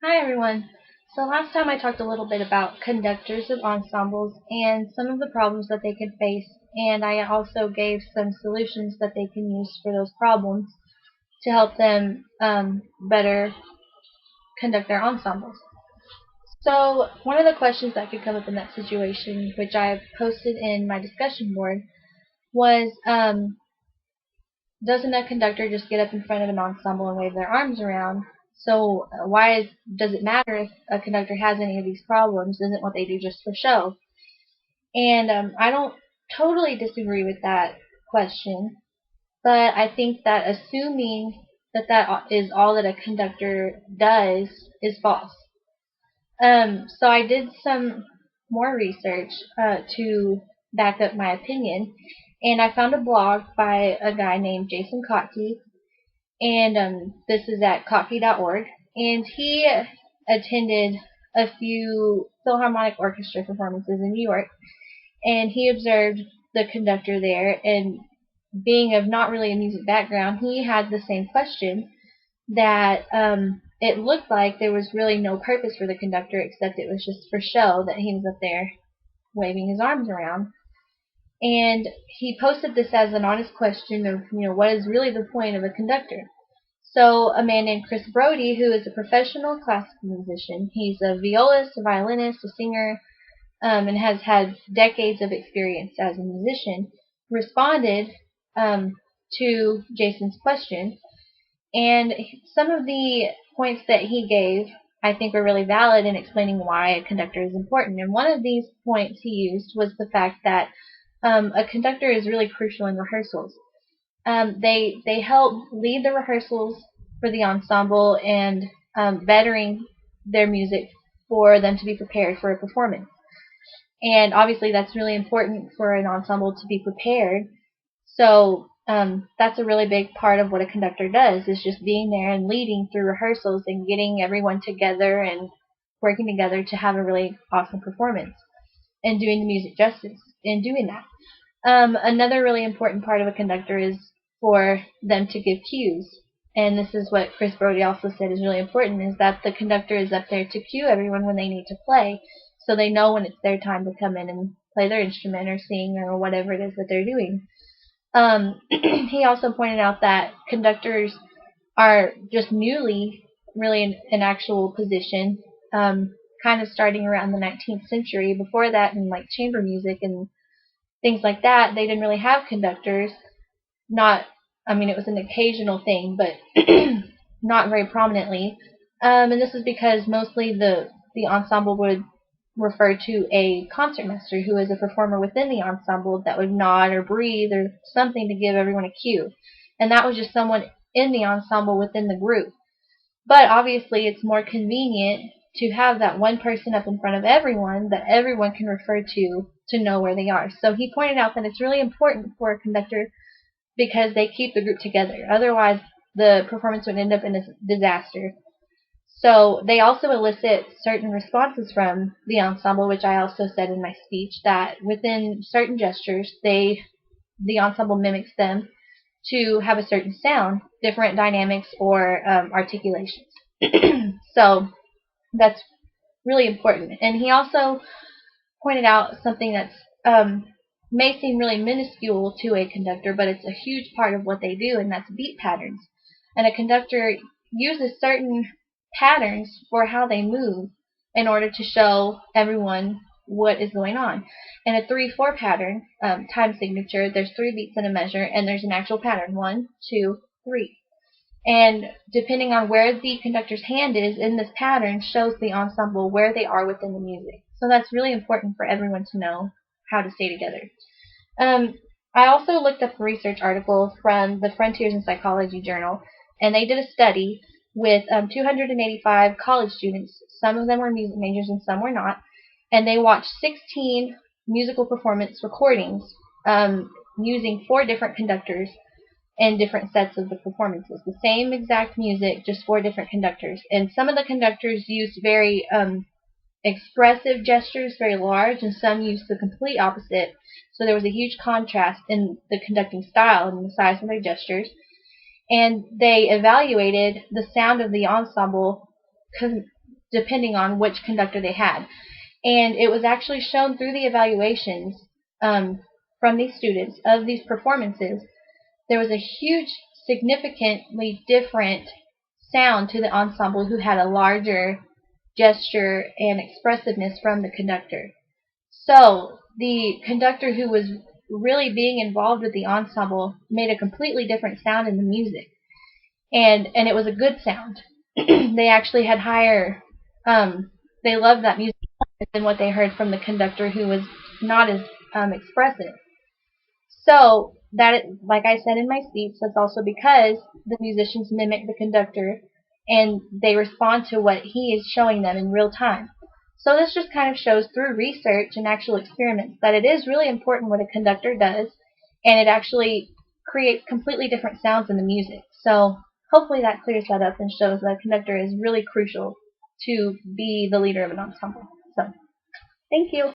Hi everyone. So last time I talked a little bit about conductors of ensembles and some of the problems that they can face, and I also gave some solutions that they can use for those problems to help them better conduct their ensembles. So one of the questions that could come up in that situation, which I posted in my discussion board, was doesn't a conductor just get up in front of an ensemble and wave their arms around? So does it matter if a conductor has any of these problems? Isn't what they do just for show? And I don't totally disagree with that question, but I think that assuming that that is all that a conductor does is false. So I did some more research to back up my opinion, and I found a blog by a guy named Jason Kotke, and this is at coffee.org. And he attended a few Philharmonic Orchestra performances in New York, and he observed the conductor there. And being of not really a music background, he had the same question that it looked like there was really no purpose for the conductor except it was just for show that he was up there waving his arms around. And he posted this as an honest question of, what is really the point of a conductor? So a man named Chris Brody, who is a professional classical musician, he's a violist, a violinist, a singer, and has had decades of experience as a musician, responded um, to Jason's question. And some of the points that he gave, I think, are really valid in explaining why a conductor is important. And one of these points he used was the fact that a conductor is really crucial in rehearsals. They help lead the rehearsals for the ensemble and bettering their music for them to be prepared for a performance. And obviously, that's really important for an ensemble to be prepared. So that's a really big part of what a conductor does is just being there and leading through rehearsals and getting everyone together and working together to have a really awesome performance and doing the music justice in doing that. Another really important part of a conductor is for them to give cues. And this is what Chris Brody also said is really important, is that the conductor is up there to cue everyone when they need to play, so they know when it's their time to come in and play their instrument or sing or whatever it is that they're doing. He also pointed out that conductors are just newly really in an actual position, kind of starting around the 19th century. Before that, in like chamber music and things like that, they didn't really have conductors. Not, I mean, it was an occasional thing, but not very prominently. And this is because mostly the ensemble would refer to a concertmaster who is a performer within the ensemble that would nod or breathe or something to give everyone a cue. And that was just someone in the ensemble within the group. But obviously, it's more convenient to have that one person up in front of everyone that everyone can refer to know where they are. So he pointed out that it's really important for a conductor because they keep the group together. Otherwise, the performance would end up in a disaster. So they also elicit certain responses from the ensemble, which I also said in my speech that within certain gestures, the ensemble mimics them to have a certain sound, different dynamics or articulations. So that's really important. And he also pointed out something that's may seem really minuscule to a conductor, but it's a huge part of what they do, and that's beat patterns. And a conductor uses certain patterns for how they move in order to show everyone what is going on. In a 3/4 pattern time signature, there's 3 beats in a measure, and there's an actual pattern 1, 2, 3. And depending on where the conductor's hand is in this pattern shows the ensemble where they are within the music. So that's really important for everyone to know how to stay together. Um, I also looked up a research article from the Frontiers in Psychology journal, and they did a study with 285 college students. Some of them were music majors and some were not. And they watched 16 musical performance recordings using 4 different conductors in different sets of the performances. The same exact music, just 4 different conductors. And some of the conductors used very expressive gestures, very large, and some used the complete opposite. So there was a huge contrast in the conducting style and the size of their gestures. And they evaluated the sound of the ensemble depending on which conductor they had. And it was actually shown through the evaluations from these students of these performances. There was a huge, significantly different sound to the ensemble who had a larger gesture and expressiveness from the conductor. So the conductor who was really being involved with the ensemble made a completely different sound in the music, and it was a good sound. They actually had higher, they loved that music than what they heard from the conductor who was not as expressive. So that, like I said in my speech, that's also because the musicians mimic the conductor and they respond to what he is showing them in real time. So this just kind of shows through research and actual experiments that it is really important what a conductor does, and it actually creates completely different sounds in the music. So hopefully that clears that up and shows that a conductor is really crucial to be the leader of an ensemble. So thank you.